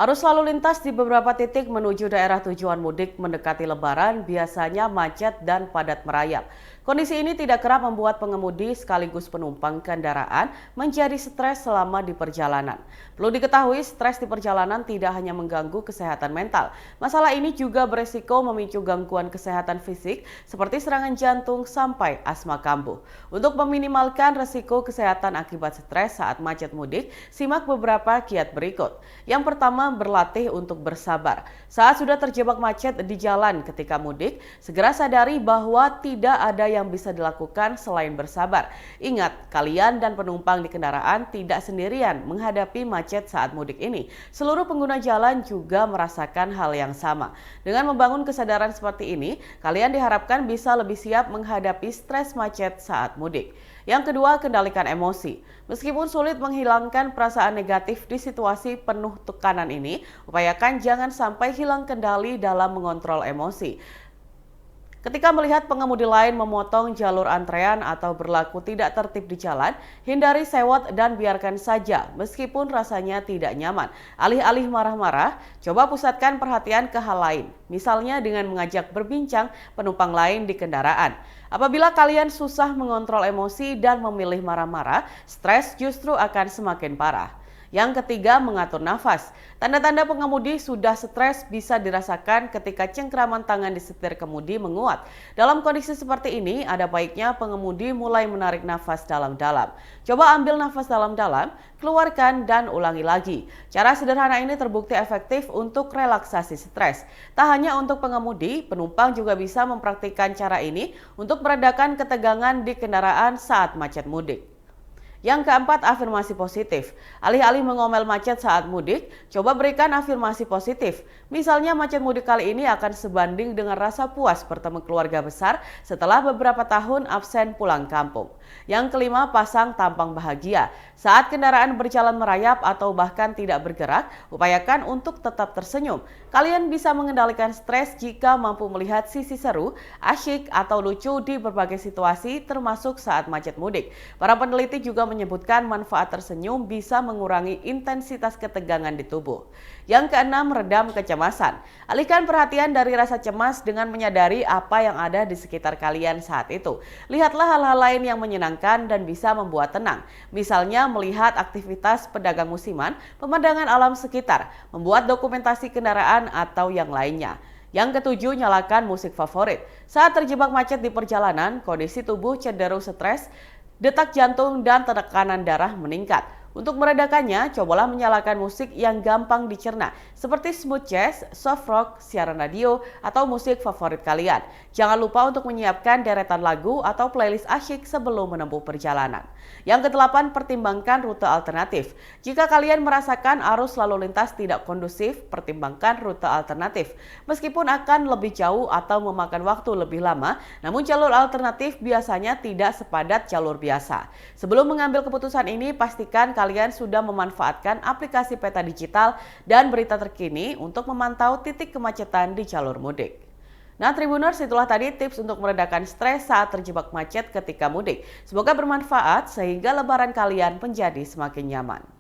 Arus lalu lintas di beberapa titik menuju daerah tujuan mudik mendekati Lebaran biasanya macet dan padat merayap. Kondisi ini tidak kerap membuat pengemudi sekaligus penumpang kendaraan menjadi stres selama di perjalanan. Perlu diketahui, stres di perjalanan tidak hanya mengganggu kesehatan mental. Masalah ini juga beresiko memicu gangguan kesehatan fisik seperti serangan jantung sampai asma kambuh. Untuk meminimalkan resiko kesehatan akibat stres saat macet mudik, simak beberapa kiat berikut. Yang pertama, berlatih untuk bersabar. Saat sudah terjebak macet di jalan ketika mudik, segera sadari bahwa tidak ada yang bisa dilakukan selain bersabar. Ingat, kalian dan penumpang di kendaraan tidak sendirian menghadapi macet saat mudik ini. Seluruh pengguna jalan juga merasakan hal yang sama. Dengan membangun kesadaran seperti ini, kalian diharapkan bisa lebih siap menghadapi stres macet saat mudik. Yang kedua, kendalikan emosi. Meskipun sulit menghilangkan perasaan negatif di situasi penuh tekanan ini, upayakan jangan sampai hilang kendali dalam mengontrol emosi. Ketika melihat pengemudi lain memotong jalur antrean atau berlaku tidak tertib di jalan, hindari sewot dan biarkan saja meskipun rasanya tidak nyaman. Alih-alih marah-marah, coba pusatkan perhatian ke hal lain, misalnya dengan mengajak berbincang penumpang lain di kendaraan. Apabila kalian susah mengontrol emosi dan memilih marah-marah, stres justru akan semakin parah. Yang ketiga, mengatur nafas. Tanda-tanda pengemudi sudah stres bisa dirasakan ketika cengkraman tangan di setir kemudi menguat. Dalam kondisi seperti ini, ada baiknya pengemudi mulai menarik nafas dalam-dalam. Coba ambil nafas dalam-dalam, keluarkan dan ulangi lagi. Cara sederhana ini terbukti efektif untuk relaksasi stres. Tak hanya untuk pengemudi, penumpang juga bisa mempraktikkan cara ini untuk meredakan ketegangan di kendaraan saat macet mudik. Yang keempat, afirmasi positif. Alih-alih mengomel macet saat mudik, coba berikan afirmasi positif. Misalnya macet mudik kali ini akan sebanding dengan rasa puas bertemu keluarga besar setelah beberapa tahun absen pulang kampung. Yang kelima, pasang tampang bahagia. Saat kendaraan berjalan merayap atau bahkan tidak bergerak, upayakan untuk tetap tersenyum. Kalian bisa mengendalikan stres jika mampu melihat sisi seru, asyik, atau lucu di berbagai situasi termasuk saat macet mudik. Para peneliti juga menyebutkan manfaat tersenyum bisa mengurangi intensitas ketegangan di tubuh. Yang keenam, redam kecemasan. Alihkan perhatian dari rasa cemas dengan menyadari apa yang ada di sekitar kalian saat itu. Lihatlah hal-hal lain yang menyenangkan dan bisa membuat tenang. Misalnya melihat aktivitas pedagang musiman, pemandangan alam sekitar, membuat dokumentasi kendaraan atau yang lainnya. Yang ketujuh, nyalakan musik favorit. Saat terjebak macet di perjalanan, kondisi tubuh cenderung stres, detak jantung dan tekanan darah meningkat. Untuk meredakannya, cobalah menyalakan musik yang gampang dicerna, seperti smooth jazz, soft rock, siaran radio, atau musik favorit kalian. Jangan lupa untuk menyiapkan deretan lagu atau playlist asyik sebelum menempuh perjalanan. Yang kedelapan, pertimbangkan rute alternatif. Jika kalian merasakan arus lalu lintas tidak kondusif, pertimbangkan rute alternatif. Meskipun akan lebih jauh atau memakan waktu lebih lama, namun jalur alternatif biasanya tidak sepadat jalur biasa. Sebelum mengambil keputusan ini, pastikan kalian sudah memanfaatkan aplikasi peta digital dan berita terkini untuk memantau titik kemacetan di jalur mudik. Nah, Tribuners, itulah tadi tips untuk meredakan stres saat terjebak macet ketika mudik. Semoga bermanfaat sehingga lebaran kalian menjadi semakin nyaman.